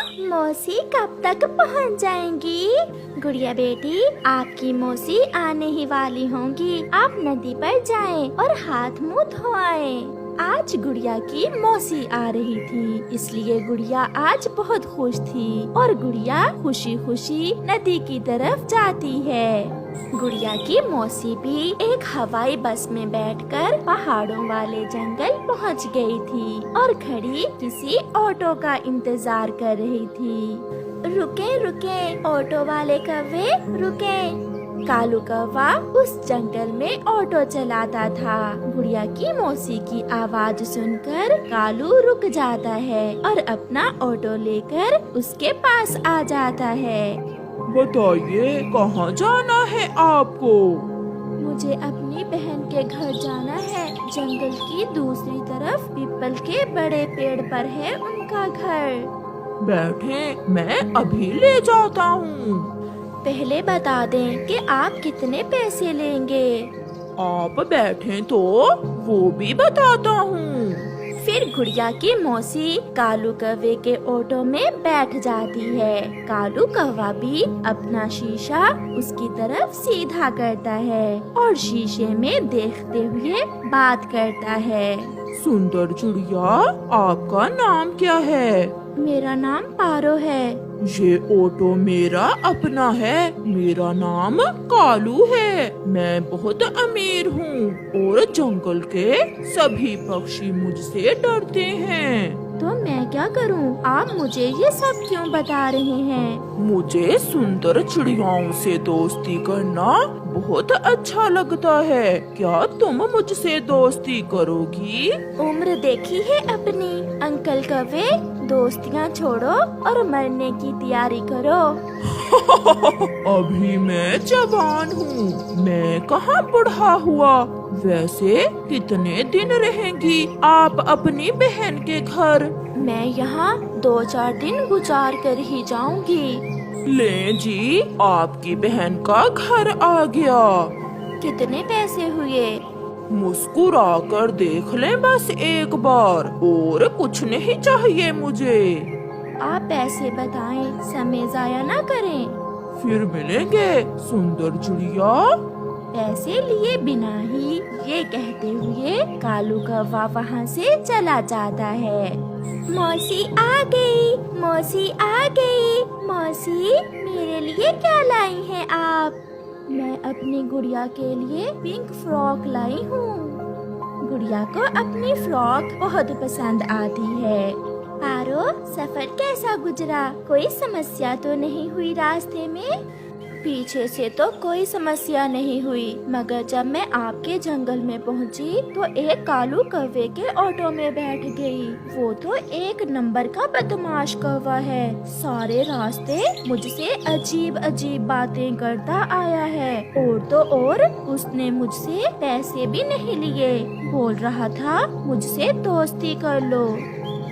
मौसी कब तक पहुंच जाएंगी? गुड़िया बेटी, आपकी मौसी आने ही वाली होंगी। आप नदी पर जाएं और हाथ मुंह धो आएं। आज गुड़िया की मौसी आ रही थी, इसलिए गुड़िया आज बहुत खुश थी और गुड़िया खुशी खुशी नदी की तरफ जाती है। गुड़िया की मौसी भी एक हवाई बस में बैठकर पहाड़ों वाले जंगल पहुंच गई थी और खड़ी किसी ऑटो का इंतजार कर रही थी। रुके रुके ऑटो वाले कव्वे, रुके। कालू कौवा उस जंगल में ऑटो चलाता था। गुड़िया की मौसी की आवाज सुनकर कालू रुक जाता है और अपना ऑटो लेकर उसके पास आ जाता है। बताइए, कहाँ जाना है आपको? मुझे अपनी बहन के घर जाना है। जंगल की दूसरी तरफ पीपल के बड़े पेड़ पर है उनका घर। बैठे, मैं अभी ले जाता हूँ। पहले बता दें कि आप कितने पैसे लेंगे। आप बैठे तो वो भी बताता हूँ। फिर गुड़िया की मौसी कालू कौवे के ऑटो में बैठ जाती है। कालू कौवा भी अपना शीशा उसकी तरफ सीधा करता है और शीशे में देखते हुए बात करता है। सुंदर चिड़िया, आपका नाम क्या है? मेरा नाम पारो है। ये ऑटो मेरा अपना है। मेरा नाम कालू है। मैं बहुत अमीर हूँ और जंगल के सभी पक्षी मुझसे डरते हैं। तो मैं क्या करूँ? आप मुझे ये सब क्यों बता रहे हैं? मुझे सुंदर चिड़ियाओं से दोस्ती करना बहुत अच्छा लगता है। क्या तुम मुझसे दोस्ती करोगी? उम्र देखी है अपनी अंकल कौवे, दोस्तियाँ छोड़ो और मरने की तैयारी करो। अभी मैं जवान हूँ, मैं कहाँ बूढ़ा हुआ। वैसे कितने दिन रहेंगी आप अपनी बहन के घर? मैं यहाँ 2-4 दिन गुजार कर ही जाऊंगी। ले जी, आपकी बहन का घर आ गया। कितने पैसे हुए? मुस्कुरा कर देख ले बस एक बार, और कुछ नहीं चाहिए मुझे। आप पैसे बताएं, समय जाया ना करें। फिर मिलेंगे सुंदर चिड़िया। पैसे लिए बिना ही ये कहते हुए कालू कौवा वहाँ से चला जाता है। मौसी आ गई, मौसी आ गई। मौसी, मेरे लिए क्या लाई हैं आप? मैं अपनी गुड़िया के लिए पिंक फ्रॉक लाई हूँ। गुड़िया को अपनी फ्रॉक बहुत पसंद आती है। पारो, सफर कैसा गुजरा? कोई समस्या तो नहीं हुई रास्ते में? पीछे से तो कोई समस्या नहीं हुई, मगर जब मैं आपके जंगल में पहुंची तो एक कालू कौवे के ऑटो में बैठ गई। वो तो एक नंबर का बदमाश कौवा है। सारे रास्ते मुझसे अजीब अजीब बातें करता आया है, और तो और उसने मुझसे पैसे भी नहीं लिए। बोल रहा था मुझसे दोस्ती कर लो।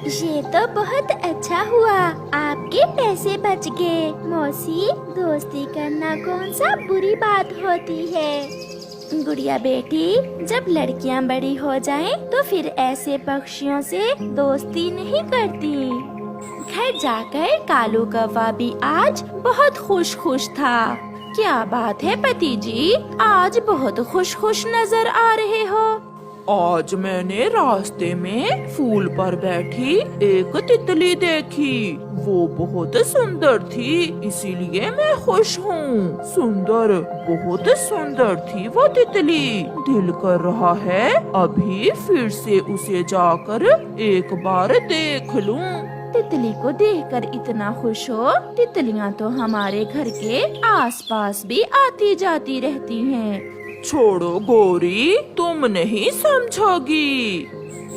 ये तो बहुत अच्छा हुआ, आपके पैसे बच गए। मौसी, दोस्ती करना कौन सा बुरी बात होती है? गुड़िया बेटी, जब लड़कियां बड़ी हो जाएं, तो फिर ऐसे पक्षियों से दोस्ती नहीं करती। घर जाकर कालू कौवा भी आज बहुत खुश था। क्या बात है पति जी, आज बहुत खुश नजर आ रहे हो। आज मैंने रास्ते में फूल पर बैठी एक तितली देखी। वो बहुत सुंदर थी, इसीलिए मैं खुश हूँ। सुंदर, बहुत सुंदर थी वो तितली। दिल कर रहा है अभी फिर से उसे जाकर एक बार देख लूँ। तितली को देखकर इतना खुश हो? तितलियाँ तो हमारे घर के आसपास भी आती जाती रहती हैं। छोड़ो गौरी, तुम नहीं समझोगी।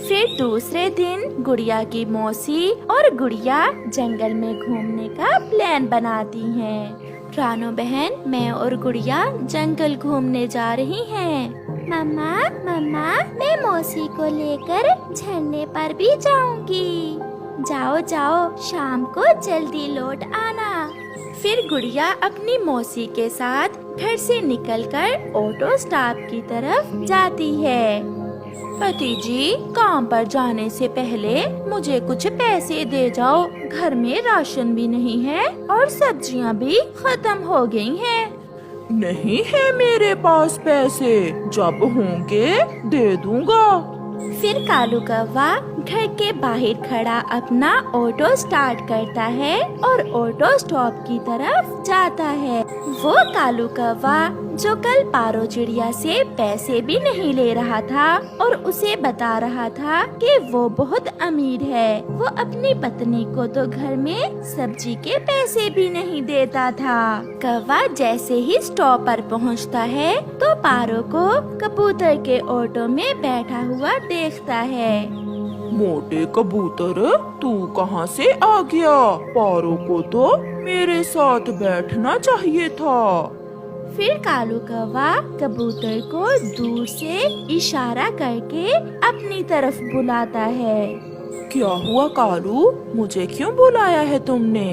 फिर दूसरे दिन गुड़िया की मौसी और गुड़िया जंगल में घूमने का प्लान बनाती हैं। रानो बहन, मैं और गुड़िया जंगल घूमने जा रही हैं। मम्मा, मैं मौसी को लेकर झरने पर भी जाऊंगी। जाओ जाओ, शाम को जल्दी लौट आना। फिर गुड़िया अपनी मौसी के साथ घर से निकलकर ऑटो स्टॉप की तरफ जाती है। पति जी, काम पर जाने से पहले मुझे कुछ पैसे दे जाओ। घर में राशन भी नहीं है और सब्जियां भी खत्म हो गई हैं। नहीं है मेरे पास पैसे, जब होंगे दे दूंगा। फिर कालू कौवा घर के बाहर खड़ा अपना ऑटो स्टार्ट करता है और ऑटो स्टॉप की तरफ जाता है। वो कालू कौवा जो कल पारो चिड़िया से पैसे भी नहीं ले रहा था और उसे बता रहा था कि वो बहुत अमीर है, वो अपनी पत्नी को तो घर में सब्जी के पैसे भी नहीं देता था। कौवा जैसे ही स्टॉप पर पहुंचता है तो पारो को कबूतर के ऑटो में बैठा हुआ देखता है। मोटे कबूतर, तू कहाँ से आ गया? पारो को तो मेरे साथ बैठना चाहिए था। फिर कालू कौवा कबूतर को दूर से इशारा करके अपनी तरफ बुलाता है। क्या हुआ कालू, मुझे क्यों बुलाया है तुमने?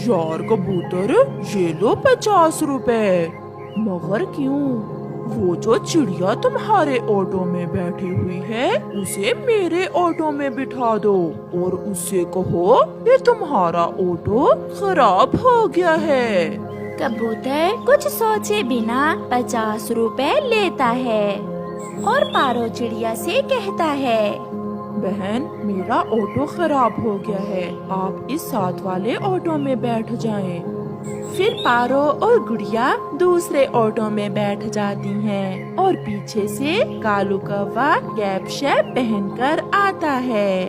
यार कबूतर, ये लो 50 रुपए। मगर क्यों? वो जो चिड़िया तुम्हारे ऑटो में बैठी हुई है उसे मेरे ऑटो में बिठा दो और उससे कहो कि तुम्हारा ऑटो खराब हो गया है। कबूतर कुछ सोचे बिना 50 रुपए लेता है और पारो चिड़िया से कहता है, बहन, मेरा ऑटो खराब हो गया है, आप इस साथ वाले ऑटो में बैठ जाएं। फिर पारो और गुड़िया दूसरे ऑटो में बैठ जाती हैं और पीछे से कालू कौवा कैप शैप पहनकर आता है।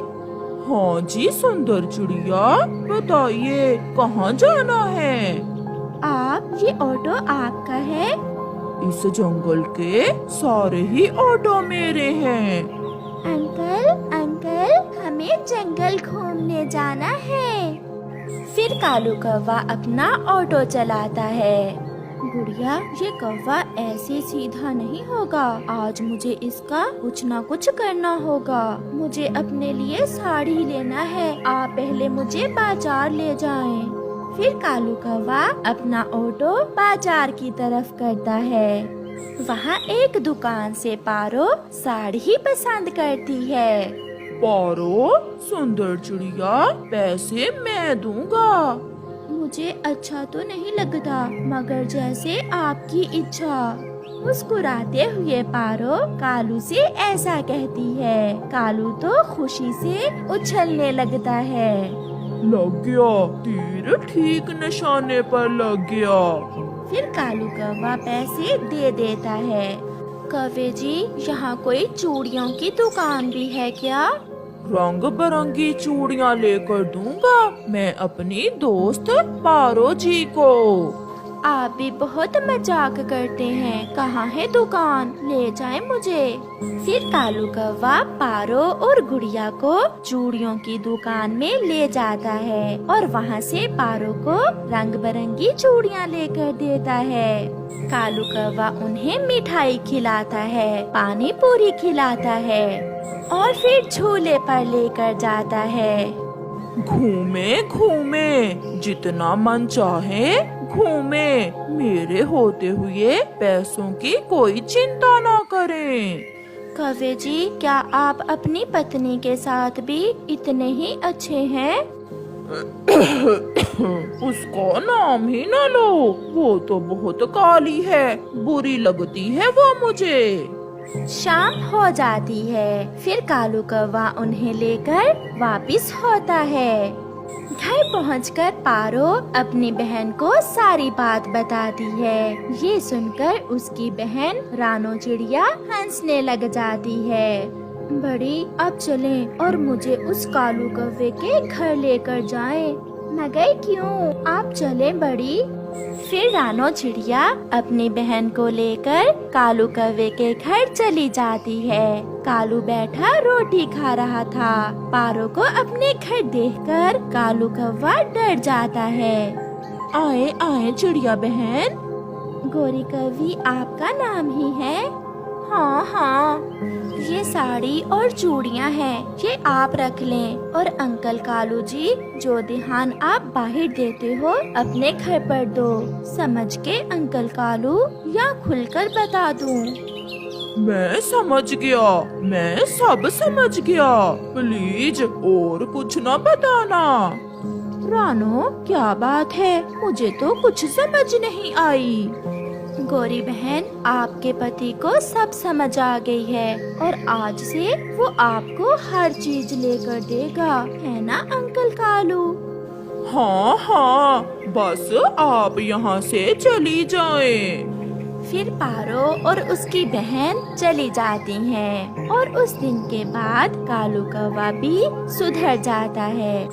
हाँ जी सुंदर चिड़िया, बताइए कहाँ जाना है? आप, ये ऑटो आपका है? इस जंगल के सारे ही ऑटो मेरे हैं। अंकल, अंकल, हमें जंगल घूमने जाना है। फिर कालू कौवा अपना ऑटो चलाता है। गुड़िया, ये कौवा ऐसे सीधा नहीं होगा, आज मुझे इसका कुछ न कुछ करना होगा। मुझे अपने लिए साड़ी लेना है, आप पहले मुझे बाजार ले जाएं। फिर कालू कौवा अपना ऑटो बाजार की तरफ करता है। वहाँ एक दुकान से पारो साड़ी पसंद करती है। पारो, सुंदर चिड़िया, पैसे मैं दूंगा। मुझे अच्छा तो नहीं लगता, मगर जैसे आपकी इच्छा। मुस्कुराते हुए पारो कालू से ऐसा कहती है। कालू तो खुशी से उछलने लगता है। लग गया, तीर ठीक निशाने पर लग गया। फिर कालू कौवा पैसे दे देता है। कौवे जी, यहाँ कोई चूड़ियों की दुकान भी है क्या? रंग बिरंगी चूड़ियाँ लेकर दूंगा मैं अपनी दोस्त पारो जी को। आप भी बहुत मजाक करते हैं, कहाँ है दुकान, ले जाए मुझे। फिर कालू कौवा पारो और गुड़िया को चूड़ियों की दुकान में ले जाता है और वहाँ से पारो को रंग बिरंगी चूड़ियाँ लेकर देता है। कालू कौवा उन्हें मिठाई खिलाता है, पानी पूरी खिलाता है और फिर झूले पर लेकर जाता है। घूमे घूमे, जितना मन चाहे घूमे, मेरे होते हुए पैसों की कोई चिंता ना करें। कौवे जी, क्या आप अपनी पत्नी के साथ भी इतने ही अच्छे हैं? उसका नाम ही न लो, वो तो बहुत काली है, बुरी लगती है वो मुझे। शाम हो जाती है। फिर कालू कौवा उन्हें लेकर वापिस होता है। घर पहुंचकर पारो अपनी बहन को सारी बात बताती है। ये सुनकर उसकी बहन रानो चिड़िया हंसने लग जाती है। बड़ी, अब चलें और मुझे उस कालू कौवे के घर लेकर जाएं। मगर क्यों, आप चलें बड़ी। फिर रानो चिड़िया अपनी बहन को लेकर कालू कौवे के घर चली जाती है। कालू बैठा रोटी खा रहा था। पारो को अपने घर देखकर कालू कौवा डर जाता है। आए आए चिड़िया बहन। गोरी कौवी आपका नाम ही है? हाँ हाँ, ये साड़ी और चूड़ियाँ हैं, ये आप रख लें। और अंकल कालू जी, जो ध्यान आप बाहर देते हो अपने घर पर दो। समझ के अंकल कालू, या खुलकर बता दूं? मैं समझ गया, मैं सब समझ गया। प्लीज और कुछ ना बताना। रानो, क्या बात है? मुझे तो कुछ समझ नहीं आई। गौरी बहन, आपके पति को सब समझ आ गई है और आज से वो आपको हर चीज लेकर देगा, है ना अंकल कालू? हाँ हाँ, बस आप यहाँ से चली जाएं। फिर पारो और उसकी बहन चली जाती हैं और उस दिन के बाद कालू कौवा भी सुधर जाता है।